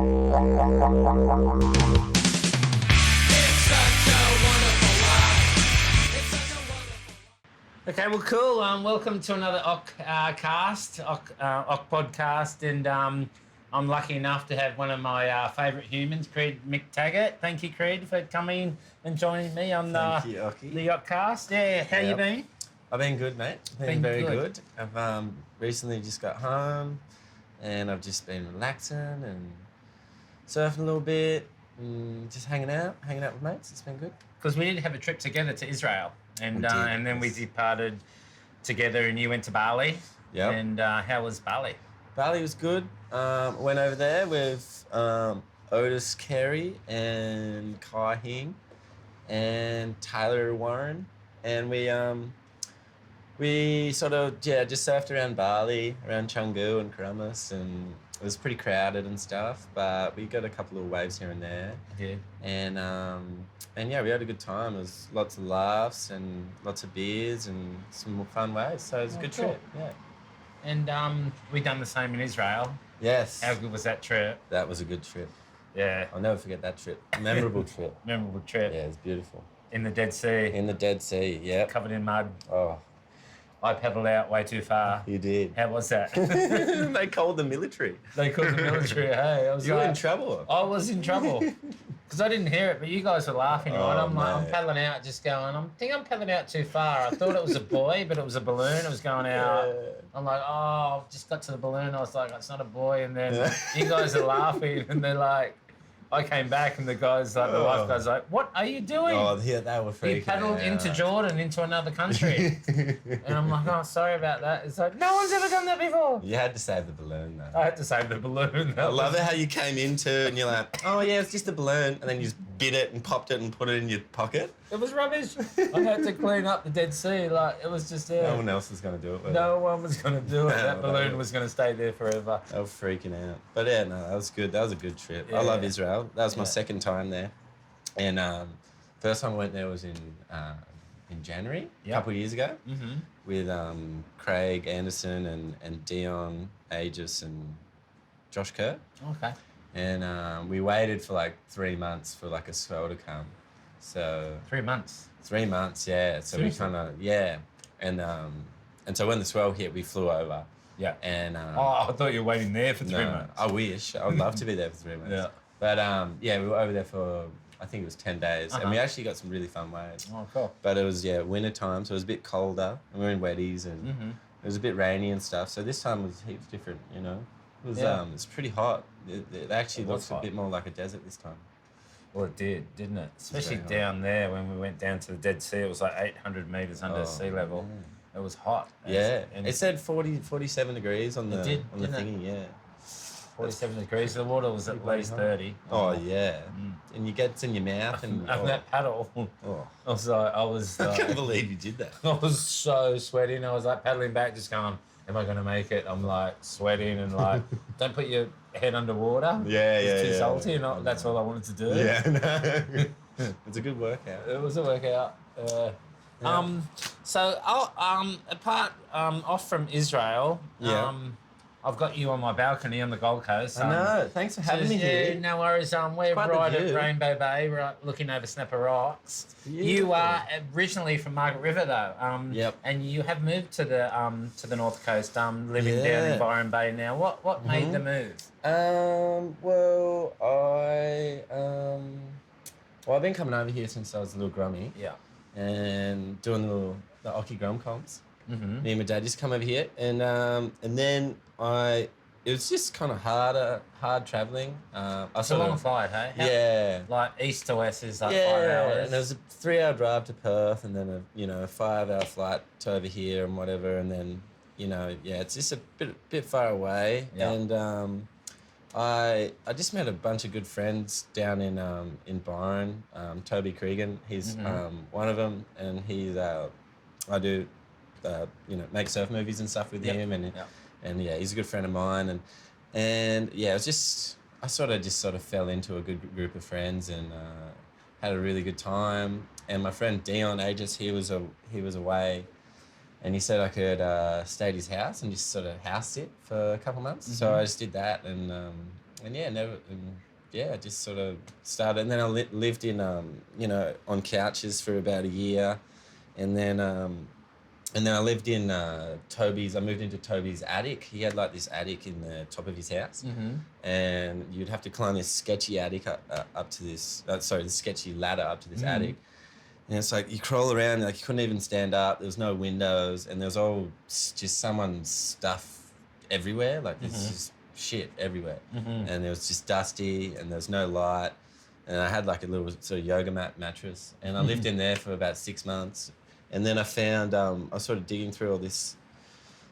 Okay, well, cool. Welcome to another Occ-Cast, Occ-Podcast, and I'm lucky enough to have one of my favourite humans, Creed McTaggart. Thank you, Creed, for coming and joining me on the Occ-Cast. Yeah, how you been? I've been good, mate. Been very good. I've recently just got home, and I've just been relaxing and surfing a little bit, and just hanging out with mates. It's been good. Because we did have a trip together to Israel, and then we departed together, and you went to Bali. Yeah. And how was Bali? Bali was good. Went over there with Otis Carey and Kai Hing and Tyler Warren, and we sort of just surfed around Bali, around Canggu and Karamas, and it was pretty crowded and stuff, but we got a couple of waves here and there. Yeah. And yeah, we had a good time. There was lots of laughs and lots of beers and some more fun waves. So it was a good trip. Yeah. And we done the same in Israel. Yes. How good was that trip? That was a good trip. Yeah. I'll never forget that trip. Memorable trip. Memorable trip. Yeah, it was beautiful. In the Dead Sea. In the Dead Sea, yeah. Covered in mud. Oh. I paddled out way too far. You did. How was that? They called the military. They called the military, hey. You were in trouble. I was in trouble. Because I didn't hear it, but you guys were laughing, right? I'm paddling out, just going, I think I'm paddling out too far. I thought it was a buoy, but it was a balloon. It was going out. Yeah. I'm like, I've just got to the balloon. I was like, it's not a buoy. And then you guys are laughing, and they're like, I came back, and the guys, like, the lifeguard's like, what are you doing? Oh, yeah, they were freaking He paddled out. into Jordan, into another country. And I'm like, oh, sorry about that. It's like, no one's ever done that before. You had to save the balloon, though. I had to save the balloon. I love it how you came into and you're like, oh, yeah, it's just a balloon. And then you just bit it and popped it and put it in your pocket. It was rubbish. I had to clean up the Dead Sea. Like, it was just there. No one else was going to do it. No one was going to do it. That balloon was going to stay there forever. They were freaking out. But yeah, no, that was good. That was a good trip. Yeah. I love Israel. That was my second time there. And first time I went there was in January, a couple of years ago, with Craig Anderson and Dion Aegis and Josh Kerr. Okay. And we waited for like 3 months for like a swell to come. So 3 months. 3 months, yeah. So Seriously? we kind of and so when the swell hit, we flew over. Yeah. And I thought you were waiting there for 3 months. I wish. I would love to be there for 3 months. Yeah. But we were over there for I think it was 10 days, and we actually got some really fun waves. Oh, cool. But it was winter time, so it was a bit colder, and we were in wetties, and it was a bit rainy and stuff. So this time was heaps different, you know. It was it's pretty hot. It actually looks a bit more like a desert this time. Well, it did, didn't it? Especially down there when we went down to the Dead Sea. It was like 800 metres under sea level. Yeah. It was hot. Yeah. It said 47 degrees on the thingy, yeah. 47 degrees. The water was at least 30. Oh, yeah. And you get it in your mouth. And that paddle. I was I can't believe you did that. I was so sweating. I was like paddling back, just going, am I going to make it? I'm like sweating and like, don't put your head underwater. It's too salty. And that's all I wanted to do. Yeah, no. It's a good workout. It was a workout. So apart off from Israel, I've got you on my balcony on the Gold Coast. I know. Thanks for having me here. No worries. We're right at Rainbow Bay, right looking over Snapper Rocks. You are originally from Margaret River, though. Yep. And you have moved to the North Coast, living down in Byron Bay now. What made the move? I've been coming over here since I was a little grummy. Yeah. And doing the Occy Grum comps. Me and my dad just come over here, and then it was just kind of hard traveling. It's a long flight, hey? Yeah. Like east to west is like 5 Yeah, hours. and it was a 3-hour drive to Perth, and then a 5-hour flight to over here and whatever, and then it's just a bit far away. Yeah. And I just met a bunch of good friends down in Byron. Toby Cregan, he's one of them, and he's I do make surf movies and stuff with him, and he's a good friend of mine, and it was just I sort of fell into a good group of friends and had a really good time. And my friend Dion Aegis, he was away, and he said I could stay at his house and just sort of house sit for a couple of months. So I just did that, and and yeah, never. Yeah, I just sort of started, and then I lived in, you know, on couches for about a year, and then I lived in Toby's. I moved into Toby's attic. He had like this attic in the top of his house, and you'd have to climb this sketchy attic up to this. This sketchy ladder up to this attic, and it's like you crawl around, like you couldn't even stand up. There was no windows, and there was all just someone's stuff everywhere. Like there's just shit everywhere, and it was just dusty, and there was no light. And I had like a little sort of yoga mat mattress, and I lived in there for about 6 months. And then I found, I was sort of digging through all this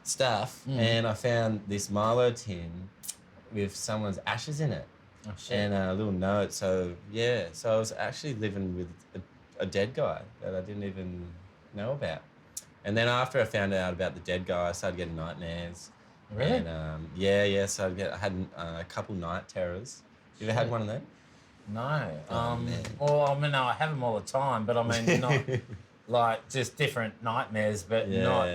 stuff, and I found this Milo tin with someone's ashes in it, and a little note. So yeah, so I was actually living with a dead guy that I didn't even know about. And then after I found out about the dead guy, I started getting nightmares. Really? And so I had a couple night terrors. You ever had one of them? No. Man. Well, I mean, no, I have them all the time, but I mean, not like just different nightmares, but not.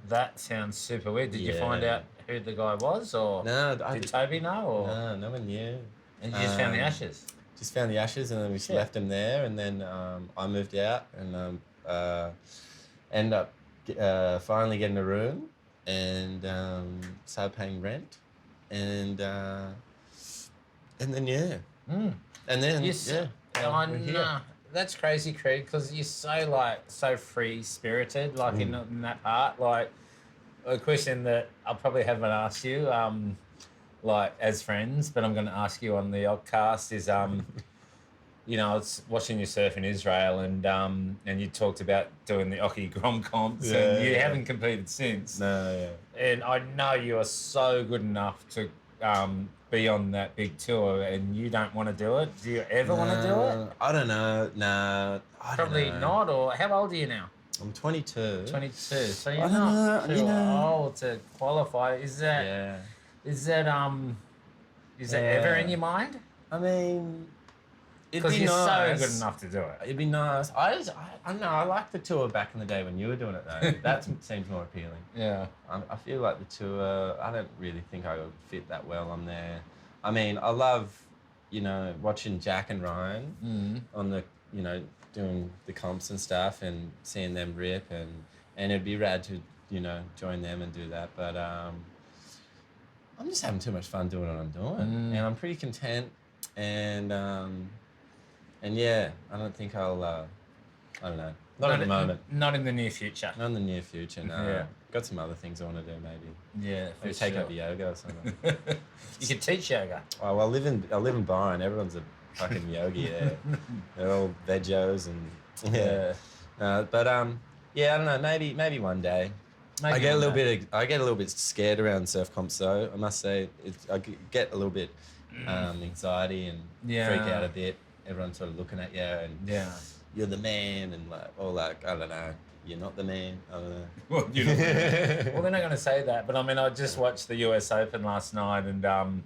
That sounds super weird. Did you find out who the guy was, or did Toby know? Or? No, no one knew. And you just found the ashes? Just found the ashes, and then we just left them there, and then I moved out and ended up finally getting a room and started paying rent, and then and then we're here. That's crazy, Creed, because you're so free spirited, like in that part. Like a question that I probably haven't asked you, like as friends, but I'm going to ask you on the Occ-Cast is, you know, I was watching you surf in Israel, and you talked about doing the Occy Grom comps, and you haven't competed since. No, And I know you are so good enough to be on that big tour, and you don't want to do it. Do you ever want to do it? I don't know. No, Probably not. Or how old are you now? I'm 22. 22. So you're not too old to qualify. Is that ever in your mind? I mean, it'd Because be you're nice. so good enough to do it. It'd be nice. I don't know. I like the tour back in the day when you were doing it though. That seems more appealing. Yeah. I feel like the tour, I don't really think I would fit that well on there. I mean, I love, you know, watching Jack and Ryan on the, you know, doing the comps and stuff and seeing them rip, and it'd be rad to, you know, join them and do that. But I'm just having too much fun doing what I'm doing, and I'm pretty content. And yeah, I don't think I'll, I don't know. Not at the moment. Not in the near future. Not in the near future, no. Yeah. Got some other things I want to do, maybe. Yeah, Maybe take up yoga or something. You could teach yoga. Oh, well, I live in Byron. Everyone's a fucking yogi there. They're all vegos and yeah. But yeah, I don't know. Maybe one day. I get a little bit scared around surf comps though. I must say, I get a little bit anxiety and freak out a bit. Everyone's sort of looking at you and you're the man, and like, or like, I don't know, you're not the man. I don't know. Well, you're not the man. Well, they're not going to say that, but I mean, I just watched the US Open last night, and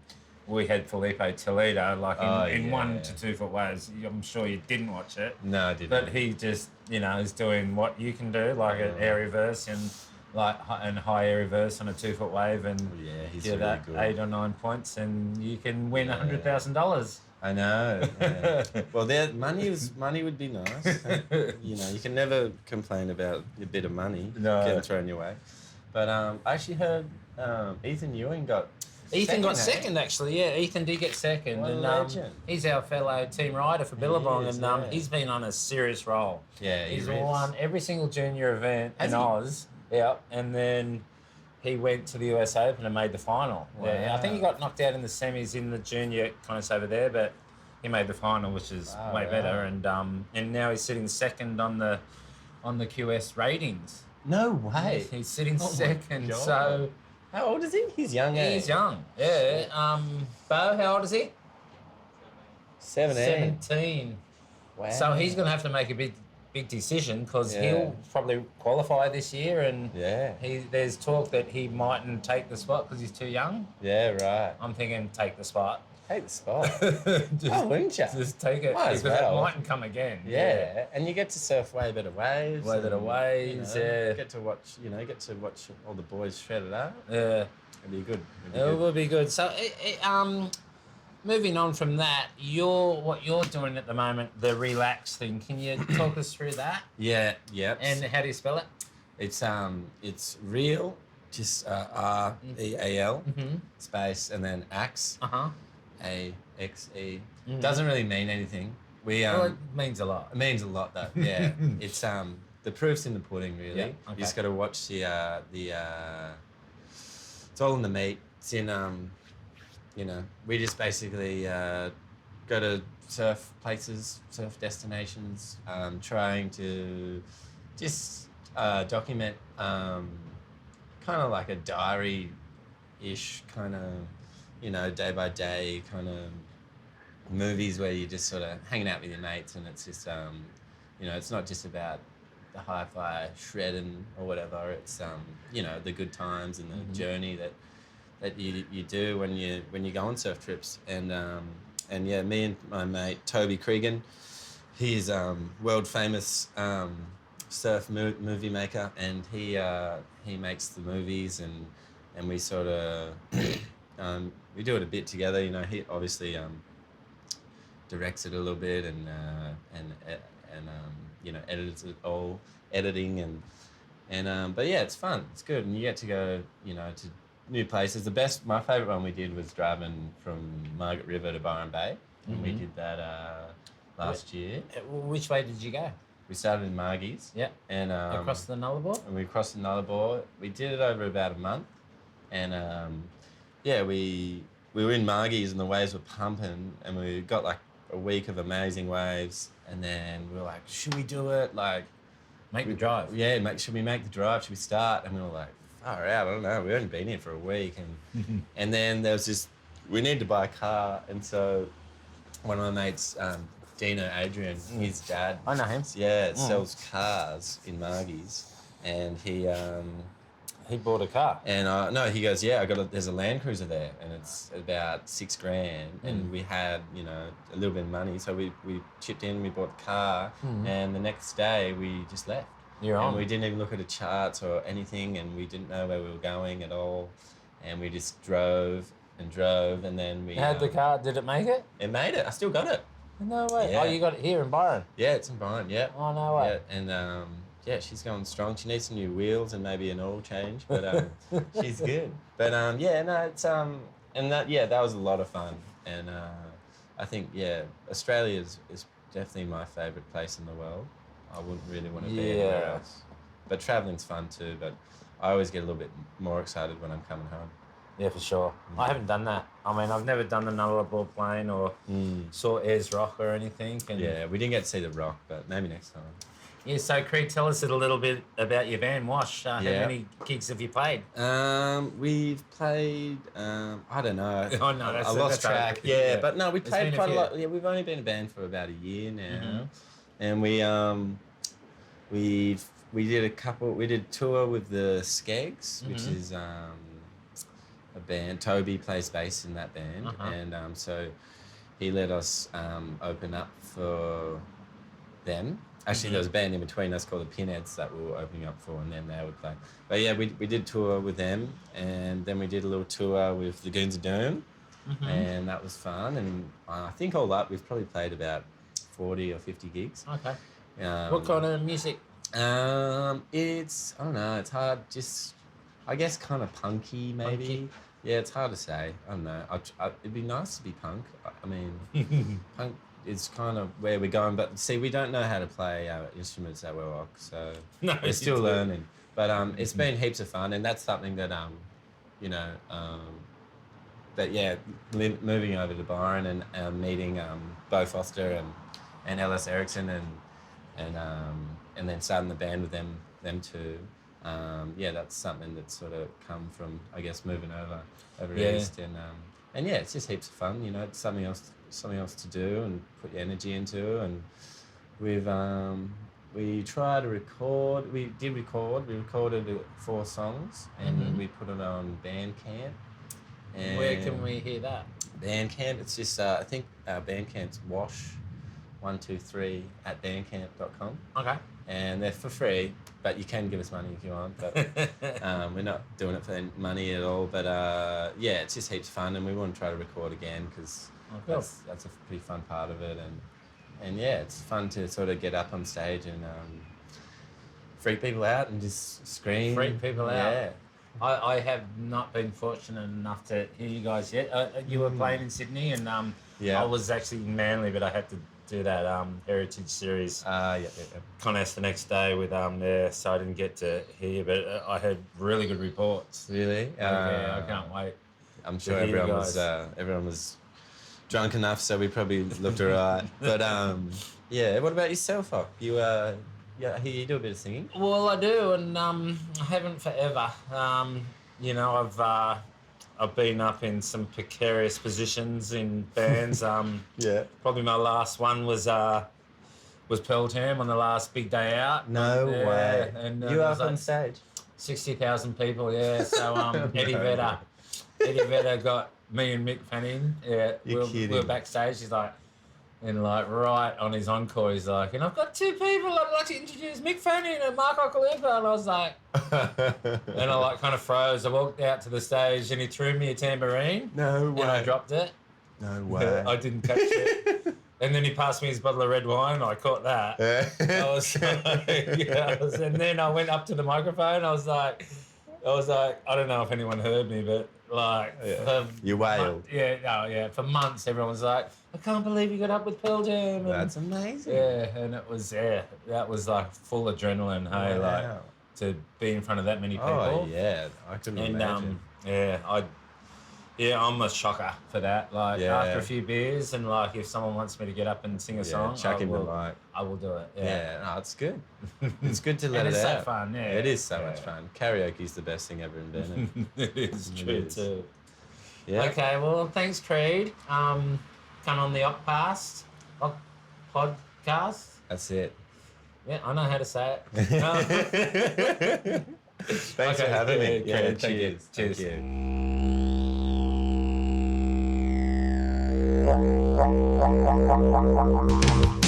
we had Felipe Toledo like in 1 to 2 foot waves. I'm sure you didn't watch it. No, I didn't. But he just, you know, is doing what you can do, like an air reverse and high air reverse on a 2 foot wave, and he's get really that good. 8 or 9 points, and you can win $100,000. I know. Yeah. Well, money would be nice. You know, you can never complain about a bit of money getting thrown your way. But I actually heard Ethan Ewing got second, actually. Yeah, Ethan did get second. What a legend. He's our fellow team rider for Billabong, and he's been on a serious roll. Yeah, he's won every single junior event in Oz. Yeah, and then he went to the US Open and made the final. Wow. Yeah, I think he got knocked out in the semis in the junior contest over there, but he made the final, which is way better. And now he's sitting second on the QS ratings. No way. He's sitting second. So how old is he? He's young. He's young. Yeah. Bo, how old is he? 17. Wow. So he's going to have to make a big decision, because he'll probably qualify this year, and there's talk that he mightn't take the spot because he's too young. Yeah, right. I'm thinking take the spot. Take the spot. Wouldn't you? Just take it, because it mightn't come again. Yeah, and you get to surf way better waves. Way better waves. You get to watch. You get to watch all the boys shred it up. Yeah, It'd be good. It would be good. So moving on from that, what you're doing at the moment, the relax thing. Can you talk us through that? Yeah, yeah. And how do you spell it? It's real, just REAL space and then axe. AXE. Doesn't really mean anything. Well, it means a lot. It means a lot, though. Yeah, it's the proof's in the pudding, really. Yeah, okay. You just got to watch the it's all in the meat. It's in we just basically go to surf places, surf destinations, trying to just document kind of like a diary-ish kind of day by day kind of movies where you're just sort of hanging out with your mates, and it's just it's not just about the hi-fi shredding or whatever. It's the good times and the journey that you do when you go on surf trips. And yeah, me and my mate Toby Cregan, he's world famous surf movie maker, and he makes the movies, and we sort of we do it a bit together. He obviously directs it a little bit and edits it all, editing and but yeah, it's fun. It's good, and you get to go to new places. My favourite one we did was driving from Margaret River to Byron Bay, and we did that last year. Which way did you go? We started in Margie's. Yeah. And across the Nullarbor? And we crossed the Nullarbor. We did it over about a month, and yeah, we were in Margie's and the waves were pumping, and we got like a week of amazing waves, and then we were like, should we do it? Like, make the drive. Yeah, should we make the drive? Should we start? And we were like, far out, I don't know. We've only been here for a week, and and then there was this, we needed to buy a car, and so one of my mates, Dino Adrian, his dad, I know him. Yeah, sells cars in Margie's, and he bought a car. And no, he goes, yeah, there's a Land Cruiser there, and it's about $6,000, and we had a little bit of money, so we chipped in, we bought the car, and the next day we just left. And we didn't even look at the charts or anything, and we didn't know where we were going at all, and we just drove, and then we had the car. Did it make it? It made it. I still got it. No way. Yeah. Oh, you got it here in Byron? Yeah, it's in Byron. Yeah. Oh, no way. Yeah, and yeah, she's going strong. She needs some new wheels and maybe an oil change, but she's good. But yeah, no, it's and that was a lot of fun, and I think Australia is definitely my favourite place in the world. I wouldn't really want to be anywhere else. But travelling's fun too, but I always get a little bit more excited when I'm coming home. Yeah, for sure. I haven't done that. I mean, I've never done the Nullarbor Plain or saw Ayers Rock or anything. And yeah, we didn't get to see the rock, but maybe next time. Yeah, so Creed, tell us a little bit about your band, Wash. How many gigs have you played? We've played, I don't know. Oh, no, I lost track. Yeah, but no, we played quite a lot. Yeah, we've only been a band for about a year now. And we did we did tour with the Skegs, which is a band. Toby plays bass in that band, and so he let us open up for them. Actually, there was a band in between us called the Pinheads that we were opening up for, and then they would play. But yeah, we did tour with them, and then we did a little tour with the Goons of Doom, and that was fun. And I think all up, we've probably played about 40 or 50 gigs. Okay. What kind of music? It's, I don't know, it's hard, just, I guess kind of punky maybe. Punky. Yeah, it's hard to say. I don't know. It'd be nice to be punk. I mean, punk is kind of where we're going, but see, we don't know how to play our instruments that well, so we're still learning. But it's been heaps of fun, and that's something that but yeah, moving over to Byron and meeting Bo Foster and Ellis Erickson and then starting the band with them two. Yeah, that's something that's sort of come from, I guess, moving over east, and yeah, it's just heaps of fun. It's something else to do and put your energy into. And we tried to record. We recorded 4 songs, and we put it on Bandcamp. And where can we hear that? Bandcamp. It's just I think our Bandcamp's wash123 at bandcamp.com. Okay. And they're for free, but you can give us money if you want. But we're not doing it for money at all. But yeah, it's just heaps of fun, and we want to try to record again because Cool. That's a pretty fun part of it, and yeah, it's fun to sort of get up on stage and freak people out and just scream. Freak people out. Yeah. I have not been fortunate enough to hear you guys yet. You were playing in Sydney, and I was actually in Manly, but I had to do that Heritage Series contest the next day with there, so I didn't get to hear you, but I heard really good reports. Really? Yeah, I can't wait. I'm sure everyone was drunk enough, so we probably looked alright. But yeah, what about yourself, Occ? You I hear you do a bit of singing. Well, I do, and I haven't forever. You know, I've been up in some precarious positions in bands. Yeah. Probably my last one was Pearl Jam on the last big day out. No way. And you were up on stage? 60,000 people, yeah. So Eddie Vedder got me and Mick Fanning. Yeah, we were backstage. He's like, and like right on his encore, he's like, and I've got two people I'd like to introduce, Mick Fanning and Mark Occy. And I was like, and I like kind of froze. I walked out to the stage and he threw me a tambourine. No way. And I dropped it. No way. I didn't catch it. And then he passed me his bottle of red wine. And I caught that. I was like, and then I went up to the microphone. I was like, I don't know if anyone heard me, but like, you wailed. For months, everyone was like, I can't believe you got up with Pearl Jam. That's amazing. Yeah, and it was, that was like full adrenaline, hey, like to be in front of that many people. Oh, yeah, I couldn't imagine. I'm a shocker for that. Like, after a few beers and like, if someone wants me to get up and sing a song, chuck him the mic. I will do it. No, it's good. It's good to let it out. It's so fun, It is so much fun. Karaoke's the best thing ever invented. It is true too. Yeah. Okay, well, thanks, Creed. Come on the Occ-Cast, podcast. That's it. Yeah, I know how to say it. Thanks for having me. Yeah, cheers. Cheers. Thank you.